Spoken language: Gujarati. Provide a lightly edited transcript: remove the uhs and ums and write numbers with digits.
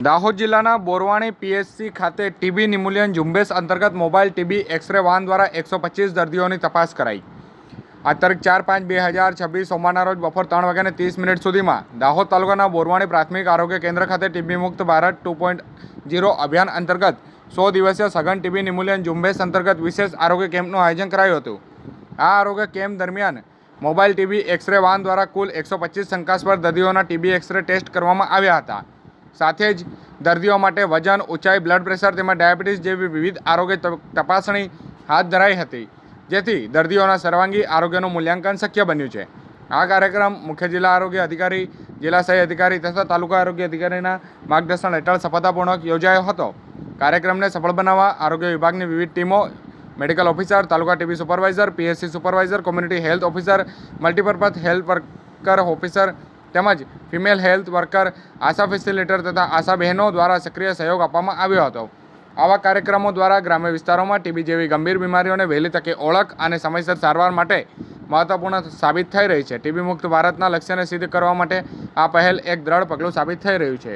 દાહોદ જિલ્લાના બોરવાણી પીએચસી ખાતે ટીબી નિર્મૂલન ઝુંબેશ અંતર્ગત મોબાઈલ ટીબી એક્સરે વાન દ્વારા 125 દર્દીઓની તપાસ કરાઈ। આ તારીખ 4/5/2026 સોમવારના રોજ બપોર 3:30 સુધીમાં દાહોદ તાલુકાના બોરવાણી પ્રાથમિક આરોગ્ય કેન્દ્ર ખાતે ટીબી મુક્ત ભારત 2.0 અભિયાન અંતર્ગત 100 દિવસીય સઘન ટીબી નિર્મૂલન ઝુંબેશ અંતર્ગત વિશેષ આરોગ્ય કેમ્પનું આયોજન કરાયું હતું। આ આરોગ્ય કેમ્પ દરમિયાન મોબાઈલ ટીબી એક્સરે વાન દ્વારા કુલ 125 શંકાસ્પદ દર્દીઓના ટીબી એક્સરે ટેસ્ટ કરવામાં આવ્યા હતા। સાથે જ દર્દીઓ માટે વજન, ઊંચાઈ, બ્લડ પ્રેશર તેમજ ડાયાબિટીસ જેવી વિવિધ આરોગ્ય તપાસણી હાથ ધરાઈ હતી, જેથી દર્દીઓના સર્વાંગી આરોગ્યનું મૂલ્યાંકન શક્ય બન્યું છે। આ કાર્યક્રમ મુખ્ય જિલ્લા આરોગ્ય અધિકારી, જિલ્લા સહાય અધિકારી તથા તાલુકા આરોગ્ય અધિકારીના માર્ગદર્શન હેઠળ સફળતાપૂર્વક યોજાયો હતો। કાર્યક્રમને સફળ બનાવવા આરોગ્ય વિભાગની વિવિધ ટીમો, medical officer, taluka TB supervisor, PHC supervisor, community health officer, multipurpose health worker officer તેમજ female health worker, ASHA facilitator તથા આશા બહેનો દ્વારા સક્રિય સહયોગ આપવામાં આવ્યો હતો। આવા કાર્યક્રમો દ્વારા ગ્રામ્ય વિસ્તારોમાં ટીબી જેવી ગંભીર બીમારીઓને વહેલી તકે ઓળખ અને સમયસર સારવાર માટે મહત્વપૂર્ણ સાબિત થઈ રહી છે। ટીબી મુક્ત ભારતના લક્ષ્યને સિદ્ધ કરવા માટે આ પહેલ એક દ્રઢ પગલું સાબિત થઈ રહ્યું છે।